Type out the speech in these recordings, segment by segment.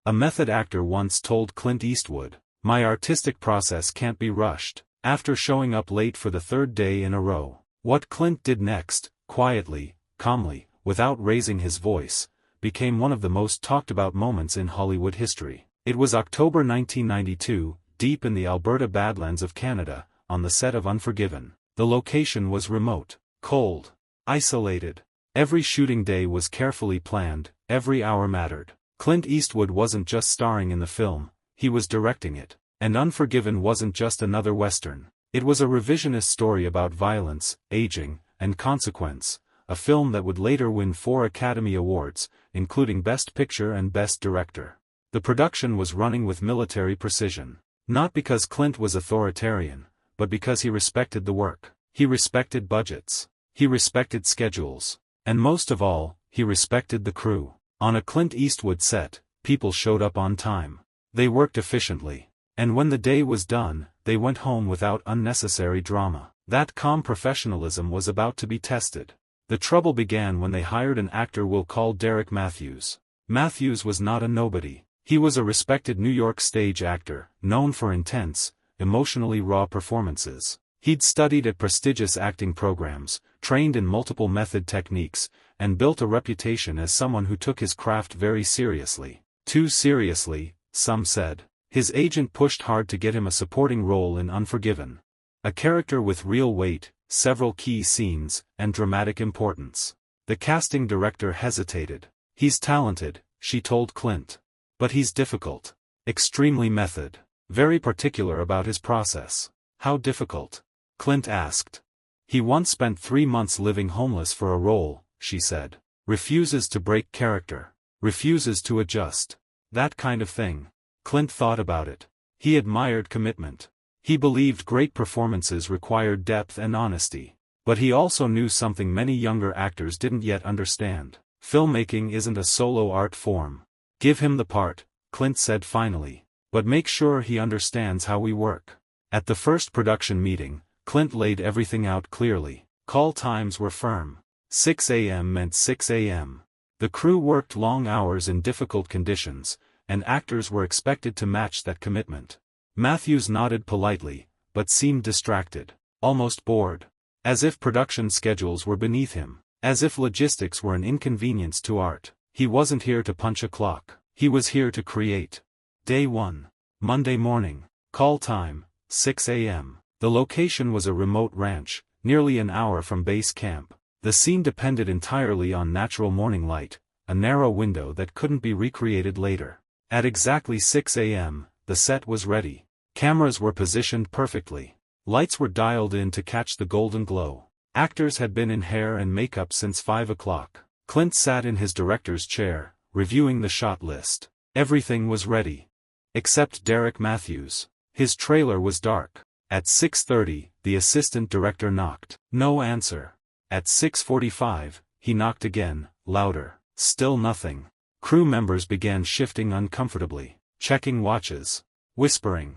A method actor once told Clint Eastwood, "My artistic process can't be rushed," after showing up late for the third day in a row. What Clint did next, quietly, calmly, without raising his voice, became one of the most talked about moments in Hollywood history. It was October 1992, deep in the Alberta Badlands of Canada, on the set of Unforgiven. The location was remote, cold, isolated. Every shooting day was carefully planned, every hour mattered. Clint Eastwood wasn't just starring in the film, he was directing it. And Unforgiven wasn't just another Western. It was a revisionist story about violence, aging, and consequence, a film that would later win 4 Academy Awards, including Best Picture and Best Director. The production was running with military precision. Not because Clint was authoritarian, but because he respected the work. He respected budgets. He respected schedules. And most of all, he respected the crew. On a Clint Eastwood set, people showed up on time. They worked efficiently. And when the day was done, they went home without unnecessary drama. That calm professionalism was about to be tested. The trouble began when they hired an actor we'll call Derek Matthews. Matthews was not a nobody. He was a respected New York stage actor, known for intense, emotionally raw performances. He'd studied at prestigious acting programs, trained in multiple method techniques, and built a reputation as someone who took his craft very seriously. Too seriously, some said. His agent pushed hard to get him a supporting role in Unforgiven. A character with real weight, several key scenes, and dramatic importance. The casting director hesitated. "He's talented," she told Clint. "But he's difficult. Extremely method. Very particular about his process." "How difficult?" Clint asked. "He once spent 3 months living homeless for a role," she said. "Refuses to break character. Refuses to adjust. That kind of thing." Clint thought about it. He admired commitment. He believed great performances required depth and honesty. But he also knew something many younger actors didn't yet understand. Filmmaking isn't a solo art form. "Give him the part," Clint said finally. "But make sure he understands how we work." At the first production meeting, Clint laid everything out clearly. Call times were firm. 6 a.m. meant 6 a.m. The crew worked long hours in difficult conditions, and actors were expected to match that commitment. Matthews nodded politely, but seemed distracted, almost bored. As if production schedules were beneath him. As if logistics were an inconvenience to art. He wasn't here to punch a clock. He was here to create. Day 1. Monday morning. Call time, 6 a.m. The location was a remote ranch, nearly an hour from base camp. The scene depended entirely on natural morning light, a narrow window that couldn't be recreated later. At exactly 6 a.m., the set was ready. Cameras were positioned perfectly. Lights were dialed in to catch the golden glow. Actors had been in hair and makeup since 5 o'clock. Clint sat in his director's chair, reviewing the shot list. Everything was ready. Except Derek Matthews. His trailer was dark. At 6:30, the assistant director knocked. No answer. At 6:45, he knocked again, louder. Still nothing. Crew members began shifting uncomfortably, checking watches, whispering.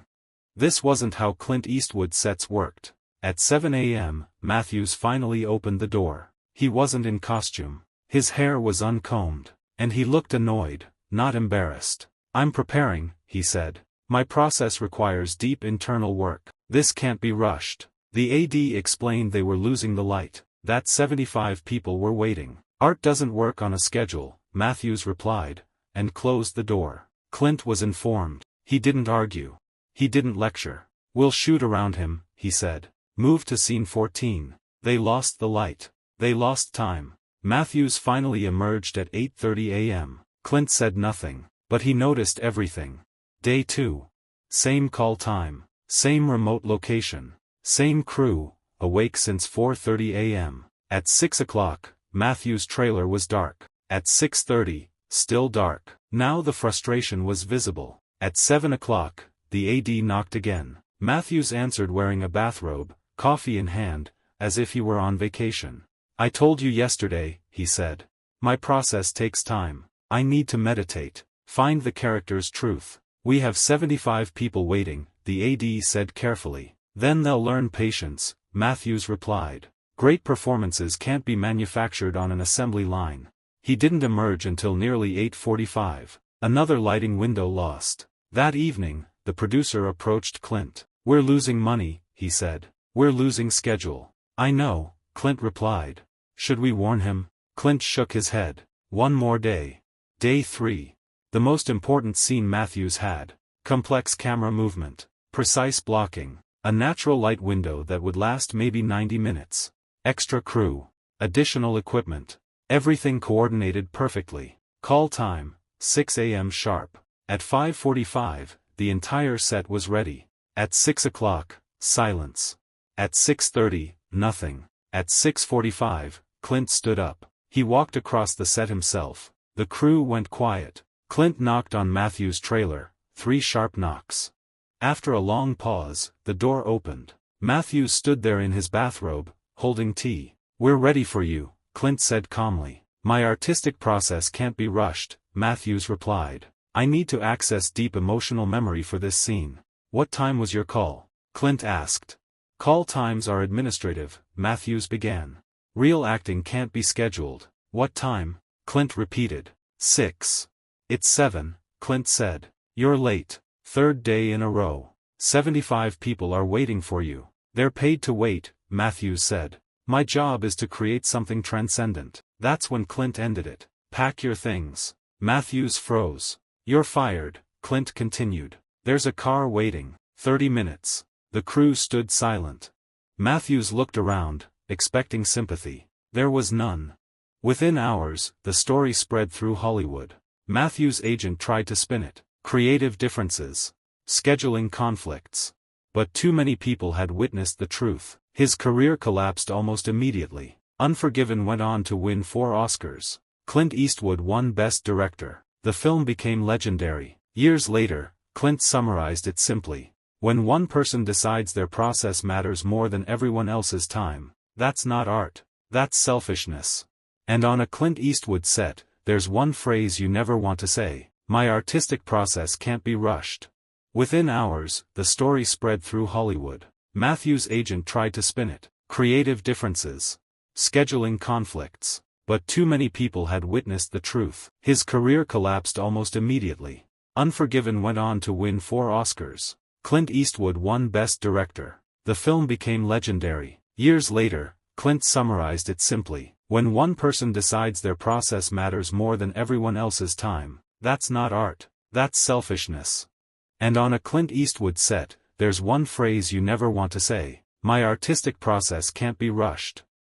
This wasn't how Clint Eastwood sets worked. At 7 a.m., Matthews finally opened the door. He wasn't in costume. His hair was uncombed. And he looked annoyed, not embarrassed. "I'm preparing," he said. "My process requires deep internal work. This can't be rushed." The AD explained they were losing the light, that 75 people were waiting. "Art doesn't work on a schedule," Matthews replied, and closed the door. Clint was informed. He didn't argue. He didn't lecture. "We'll shoot around him," he said. "Move to scene 14. They lost the light. They lost time." Matthews finally emerged at 8:30 a.m. Clint said nothing, but he noticed everything. Day 2. Same call time. Same remote location. Same crew, awake since 4:30 a.m. At 6 o'clock, Matthews' trailer was dark. At 6:30, still dark. Now the frustration was visible. At 7 o'clock, the AD knocked again. Matthews answered wearing a bathrobe, coffee in hand, as if he were on vacation. "I told you yesterday," he said. "My process takes time. I need to meditate. Find the character's truth. We have 75 people waiting," the AD said carefully. "Then they'll learn patience," Matthews replied. "Great performances can't be manufactured on an assembly line." He didn't emerge until nearly 8:45. Another lighting window lost. That evening, the producer approached Clint. "We're losing money," he said. "We're losing schedule." "I know," Clint replied. "Should we warn him?" Clint shook his head. One more day. Day 3. The most important scene Matthews had. Complex camera movement. Precise blocking. A natural light window that would last maybe 90 minutes. Extra crew. Additional equipment. Everything coordinated perfectly. Call time, 6 a.m. sharp. At 5:45, the entire set was ready. At 6 o'clock, silence. At 6:30, nothing. At 6:45, Clint stood up. He walked across the set himself. The crew went quiet. Clint knocked on Matthews' trailer, 3 sharp knocks. After a long pause, the door opened. Matthews stood there in his bathrobe, holding tea. "We're ready for you," Clint said calmly. "My artistic process can't be rushed," Matthews replied. "I need to access deep emotional memory for this scene." "What time was your call?" Clint asked. "Call times are administrative," Matthews began. "Real acting can't be scheduled." "What time?" Clint repeated. 6. "It's 7, Clint said. "You're late. 3rd day in a row. 75 people are waiting for you." "They're paid to wait," Matthews said. "My job is to create something transcendent." That's when Clint ended it. "Pack your things." Matthews froze. "You're fired," Clint continued. "There's a car waiting. 30 minutes. The crew stood silent. Matthews looked around, expecting sympathy. There was none. Within hours, the story spread through Hollywood. Matthews' agent tried to spin it. Creative differences. Scheduling conflicts. But too many people had witnessed the truth. His career collapsed almost immediately. Unforgiven went on to win 4 Oscars. Clint Eastwood won Best Director. The film became legendary. Years later, Clint summarized it simply. "When one person decides their process matters more than everyone else's time, that's not art. That's selfishness." And on a Clint Eastwood set, there's one phrase you never want to say: "My artistic process can't be rushed." Within hours, the story spread through Hollywood. Matthews' agent tried to spin it. Creative differences. Scheduling conflicts. But too many people had witnessed the truth. His career collapsed almost immediately. Unforgiven went on to win 4 Oscars. Clint Eastwood won Best Director. The film became legendary. Years later, Clint summarized it simply. "When one person decides their process matters more than everyone else's time, that's not art. That's selfishness." And on a Clint Eastwood set, there's one phrase you never want to say: "My artistic process can't be rushed."